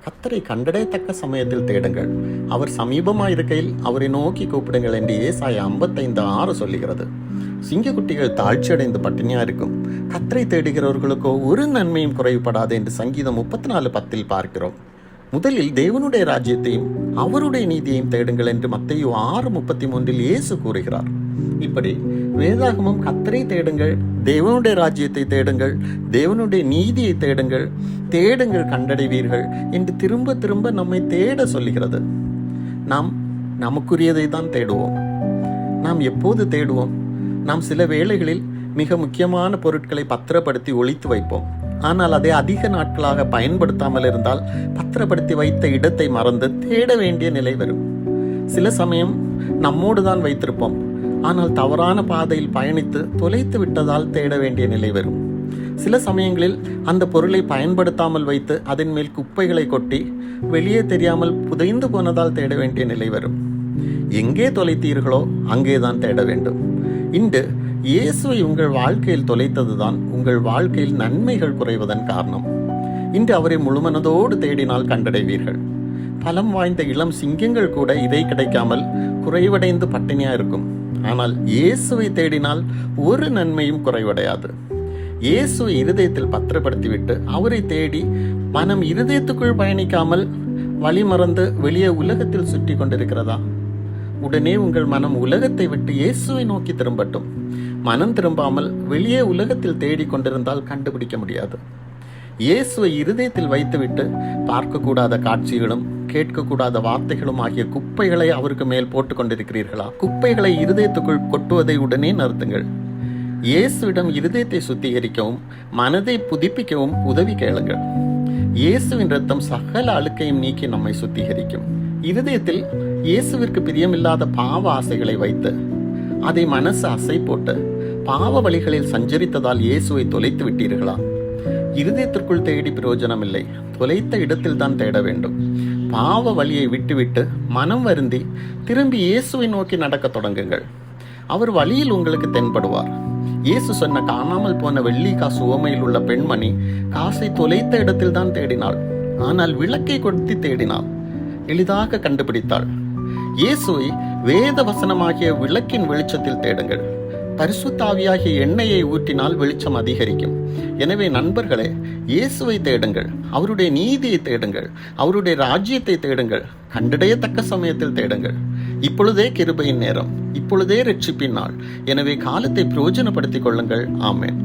கர்த்தரை கண்டடையத்தக்க சமயத்தில் தேடுங்கள், அவர் சமீபமாயிருக்கையில் அவரை நோக்கி கூப்பிடுங்கள் என்று ஏசாயா 55:6 சொல்லுகிறது. சிங்கக்குட்டிகள் தாழ்ச்சியடைந்து பட்டினியா இருக்கும், கர்த்தரை தேடுகிறவர்களுக்கோ ஒரு நன்மையும் குறைவுபடாது என்று சங்கீதம் 34:10 பார்க்கிறோம். முதலில் தேவனுடைய ராஜ்யத்தையும் அவருடைய நீதியையும் தேடுங்கள் என்று மத்தேயு 6:33 இயேசு கூறுகிறார். இப்படி வேதாகமம் கர்த்தரை தேடுங்கள், தேவனுடைய ராஜ்யத்தை தேடுங்கள், தேவனுடைய நீதியை தேடுங்கள், தேடுங்கள் கண்டடைவீர்கள் என்று திரும்ப திரும்ப நம்மை தேட சொல்லுகிறது. நாம் நமக்குரியதை தான் தேடுவோம். நாம் எப்போது தேடுவோம்? நாம் சில வேளைகளில் மிக முக்கியமான பொருட்களை பத்திரப்படுத்தி ஒளித்து வைப்போம். ஆனால் அதை அதிக நாட்களாக பயன்படுத்தாமல் இருந்தால் பத்திரப்படுத்தி வைத்த இடத்தை மறந்து தேட வேண்டிய நிலை வரும். சில சமயம் நம்மோடு தான் வைத்திருப்போம், ஆனால் தவறான பாதையில் பயணித்து தொலைத்து விட்டதால் தேட வேண்டிய நிலை வரும். சில சமயங்களில் அந்த பொருளை பயன்படுத்தாமல் வைத்து அதன் மேல் குப்பைகளை கொட்டி வெளியே தெரியாமல் புதைந்து போனதால் தேட வேண்டிய நிலை வரும். எங்கே தொலைத்தீர்களோ அங்கேதான் தேட வேண்டும். இன்று இயேசுவை உங்கள் வாழ்க்கையில் தொலைத்ததுதான் உங்கள் வாழ்க்கையில் நன்மைகள் குறைவதன் காரணம். இன்று அவரை முழுமனதோடு தேடினால் கண்டடைவீர்கள். பலம் வாய்ந்த இளம் சிங்கங்கள் கூட இதை கிடைக்காமல் குறைவடைந்து பட்டினியா இருக்கும். ஆனால் இயேசுவை தேடினால் ஒரு நன்மையும் குறைவடையாது. இயேசுவை இருதயத்தில் பத்திரப்படுத்திவிட்டு அவரை தேடி மனம் இருதயத்துக்குள் பயணிக்காமல் வழிமறந்து வெளியே உலகத்தில் சுற்றி கொண்டிருக்கிறதா? உடனே உங்கள் மனம் உலகத்தை விட்டு இயேசுவை நோக்கி திரும்பட்டும். மனம் திரும்பாமல் வெளியே உலகத்தில் தேடி கொண்டிருந்தால் கண்டுபிடிக்க முடியாது. இயேசுவை இருதயத்தில் வைத்துவிட்டு பார்க்கக்கூடாத காட்சிகளும் கேட்கக்கூடாத வார்த்தைகளும் ஆகிய குப்பைகளை அவருக்கு மேல் போட்டுக் கொண்டிருக்கிறீர்களா? குப்பைகளை இருதயத்துக்குள் கொட்டுவதை உடனே நிறுத்துங்கள். இயேசுவிடம் இருதயத்தை சுத்திகரிக்கவும் மனதை புதுப்பிக்கவும் உதவி கேளுங்கள். இயேசுவின் இரத்தம் சகல அழுக்கையும் நீக்கி நம்மை சுத்திகரிக்கும். இருதயத்தில் இயேசுவிற்கு பிரியமில்லாத பாவ ஆசைகளை வைத்து அதை மனசு அசை போட்டு பாவ வழிகளில் சஞ்சரித்ததால் இயேசுவை தொலைத்து விட்டீர்களா? இருதயத்திற்குள் தேடி பிரயோஜனம் இல்லை, தொலைத்த இடத்தில் தான் தேட வேண்டும். பாவ வழியை விட்டுவிட்டு மனம் வருந்தி திரும்பி இயேசுவை நோக்கி நடக்க தொடங்குங்கள். அவர் வழியில் உங்களுக்கு தென்படுவார். இயேசு சொன்ன காணாமல் போன வெள்ளி காசு உவமையில் உள்ள பெண்மணி காசை தொலைத்த இடத்தில் தான் தேடினாள். ஆனால் விளக்கை கொடுத்து தேடினாள், எளிதாக கண்டுபிடித்தாள். இயேசுவை வேத வசனமாகிய விளக்கின் வெளிச்சத்தில் தேடுங்கள். பரிசுத்த ஆவியாகிய எண்ணெயை ஊற்றினால் வெளிச்சம் அதிகரிக்கும். எனவே நண்பர்களே, இயேசுவை தேடுங்கள், அவருடைய நீதியை தேடுங்கள், அவருடைய ராஜ்யத்தை தேடுங்கள், கண்டடையத்தக்க சமயத்தில் தேடுங்கள். இப்பொழுதே கிருபையின் நேரம், இப்பொழுதே இரட்சிப்பின் நாள். எனவே காலத்தை பிரயோஜனப்படுத்திக் கொள்ளுங்கள். ஆமென்.